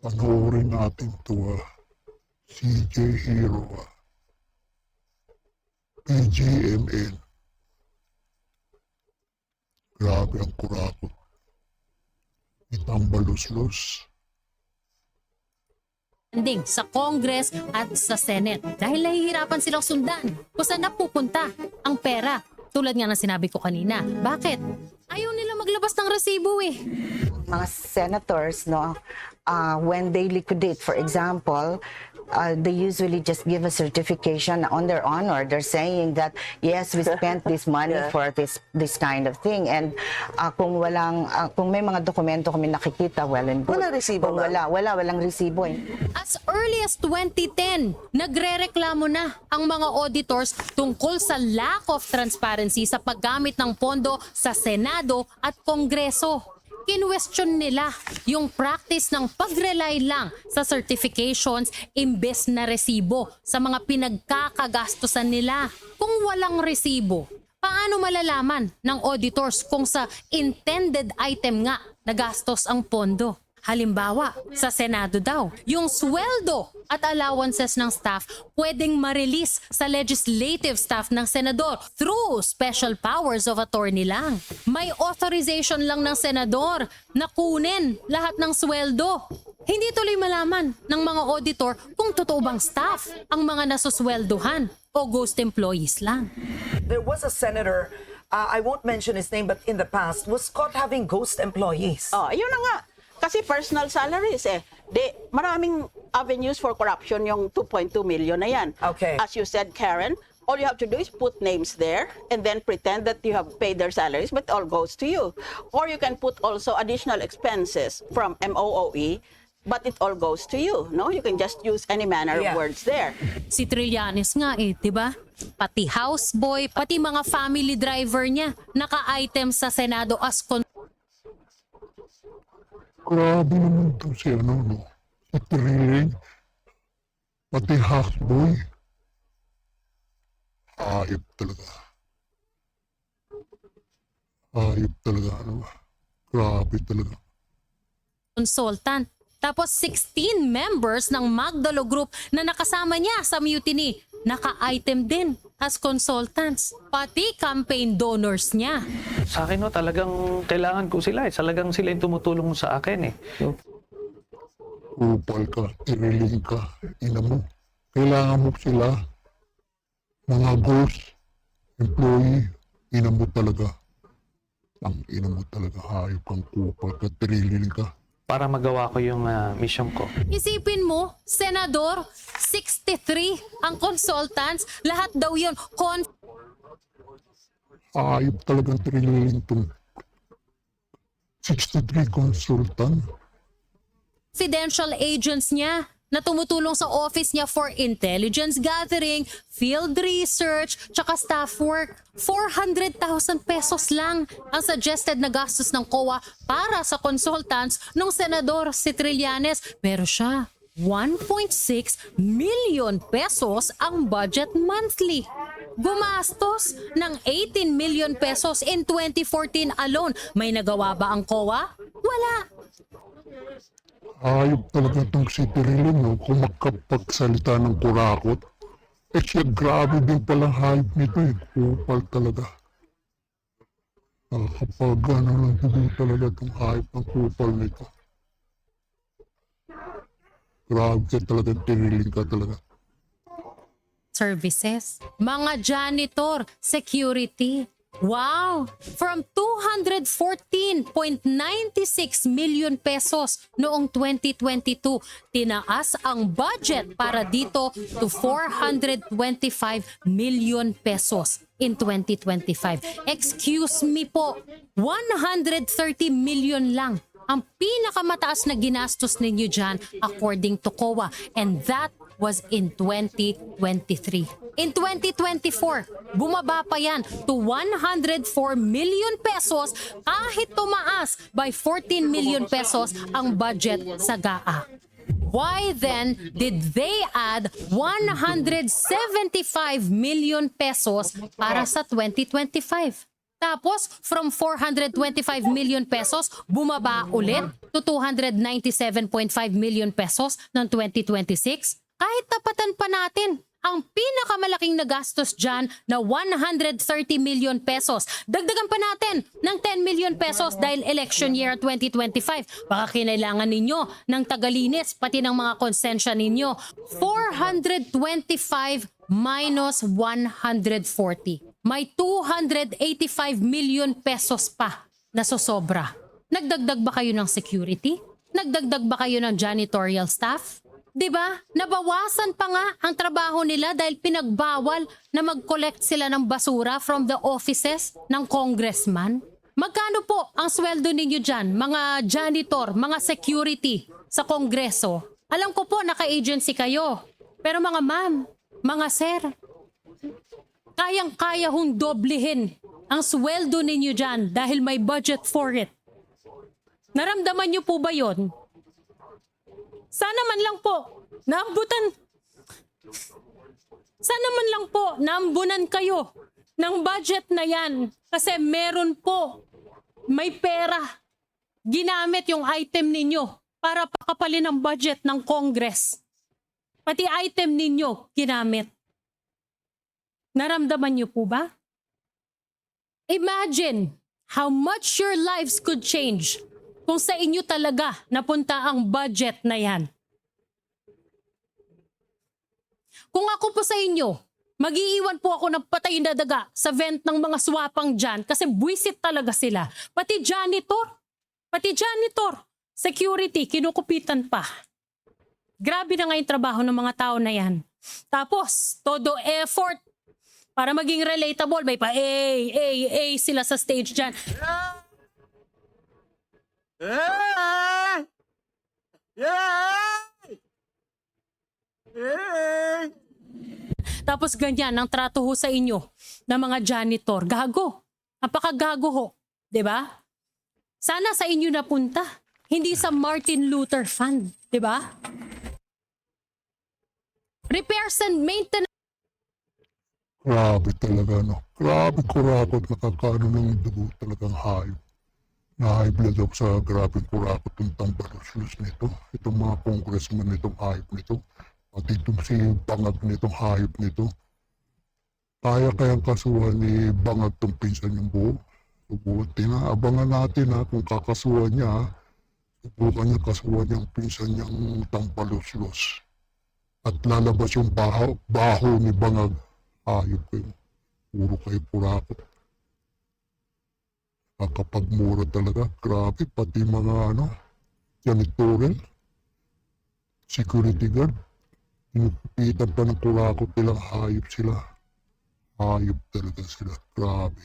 Panoorin natin to CJ Hero, PGMN. Grabe ang kurakot. Itambalos-los. Sa Congress at sa Senate dahil nahihirapan silang sundan kung saan napupunta ang pera. Tulad nga ng sinabi ko kanina. Bakit? Ayaw nila maglabas ng resibo eh. Mga senators, no, when they liquidate, for example, they usually just give a certification on their honor. They're saying that, yes, we spent this money for this kind of thing. And kung may mga dokumento kami nakikita, well and good. Walang resibo ba? Walang resibo eh. As early as 2010, nagrereklamo na ang mga auditors tungkol sa lack of transparency sa paggamit ng pondo sa Senado at Kongreso. Kinwestiyon nila yung practice ng pag-rely lang sa certifications imbes na resibo sa mga pinagkakagastusan nila. Kung walang resibo, paano malalaman ng auditors kung sa intended item nga nagastos ang pondo? Halimbawa, sa Senado daw, yung sweldo at allowances ng staff pwedeng ma-release sa legislative staff ng senador through special powers of attorney lang. May authorization lang ng senador na kunin lahat ng sweldo. Hindi tuloy malaman ng mga auditor kung totoo bang staff ang mga nasusweldohan o ghost employees lang. There was a senator, I won't mention his name, but in the past, was caught having ghost employees. Oh, yun na nga. Kasi personal salaries maraming avenues for corruption yung 2.2 million na yan. Okay. As you said, Karen, all you have to do is put names there and then pretend that you have paid their salaries, but it all goes to you. Or you can put also additional expenses from MOOE, but it all goes to you. No, you can just use any manner of words there. Si Trillanes nga 'di ba? Pati houseboy, pati mga family driver niya naka-item sa Senado as Grabe naman to si si Trilling, pati Hackboy. Hayop talaga. Hayop talaga, Grabe talaga. consultant. Tapos 16 members ng Magdalo Group na nakasama niya sa mutiny, naka-item din as consultants. Pati campaign donors niya. Sa akin talagang kailangan ko sila Talagang sila yung tumutulong sa akin So, Upal ka, Trilling ka, ina mo. Kailangan mo sila, mga ghost employee, ina mo talaga. Ang ina mo talaga, hayop kang kupal ka, Trilling ka. para magawa ko yung mission ko. Isipin mo, Senador, 63 ang consultants, lahat daw yun Hayop talagang Trilling tong 63 consultant. confidential agents niya na tumutulong sa office niya for intelligence gathering, field research, tsaka staff work. 400,000 pesos lang ang suggested na gastos ng COA para sa consultants ng Senador si Trillanes. Pero siya, 1.6 million pesos ang budget monthly. Gumastos ng 18 million pesos in 2014 alone. May nagawa ba ang COA? Wala. Hayop talaga itong si Trilling, kung magkapagsalita ng kurakot. Siya, grabe din palang hayop nito Kupal talaga. Kapag lang din talaga itong hayop ng kupal nito. Grabe ka talaga, Trilling ka talaga. Services, mga janitor, security. Wow! From 214.96 million pesos noong 2022, tinaas ang budget para dito to 425 million pesos in 2025. Excuse me po, 130 million lang ang pinakamataas na ginastos ninyo dyan according to COA, and that was in 2023. In 2024, bumaba pa yan to 104 million pesos kahit tumaas by 14 million pesos ang budget sa GAA. Why then did they add 175 million pesos para sa 2025? Tapos, from 425 million pesos, bumaba ulit to 297.5 million pesos ng 2026. Kahit tapatan pa natin ang pinakamalaking nagastos dyan na 130 million pesos. Dagdagan pa natin ng 10 million pesos dahil election year 2025. Baka kinailangan ninyo ng tagalinis, pati ng mga konsensya ninyo. 425 minus 140. May 285 million pesos pa na sosobra. Nagdagdag ba kayo ng security? Nagdagdag ba kayo ng janitorial staff? 'Di ba? Nabawasan pa nga ang trabaho nila dahil pinagbawal na mag-collect sila ng basura from the offices ng congressman. Magkano po ang sweldo ninyo dyan, mga janitor, mga security sa kongreso? Alam ko po naka-agency kayo. Pero mga ma'am, mga sir, kayang-kaya hong doblehin ang sweldo ninyo dyan dahil may budget for it. Naramdaman niyo po ba yon? Sana man lang po, naambutan. Sana man lang po, naambunan kayo ng budget na yan. Kasi meron po, may pera. Ginamit yung item ninyo para pakapalin ang budget ng Congress. Pati item ninyo, ginamit. Naramdaman niyo po ba? Imagine how much your lives could change kung sa inyo talaga napunta ang budget na yan. Kung ako po sa inyo, mag-iiwan po ako ng patay na daga sa vent ng mga swapang dyan kasi buwisit talaga sila. Pati janitor, security, kinukupitan pa. Grabe na nga yung trabaho ng mga tao na yan. Tapos, todo effort para maging relatable. May pa, sila sa stage dyan. Tapos ganyan ang trato ho sa inyo ng mga janitor. Gago. Napakagago ho. 'Di ba? Sana sa inyo napunta. Hindi sa Martin Luther Fund. 'Di ba? Repairs and maintenance. Grabe talaga, no? Grabe kurakot, nakakaano ng dugo talagang hayop. Na-high blood ako sa grabing kurakot ng tambalos nito. Itong mga congressman nitong hayop nito. Pati itong si Bangag nitong hayop nito. Kayang kasuhan ni Bangag tong pinsan yung buo. Subukan na, abangan natin ha, kung kakasuhan niya ha. Subukan niya kasuhan niyang pinsan niyang tambalos. At lalabas yung baho ni Bangag. Hayop kayo. Puro kayo kurakot. Kakapagmura talaga. Grabe, pati mga janitorial, security guard. Inupitan pa ng kurakot nilang hayop sila. Hayop talaga sila. Grabe.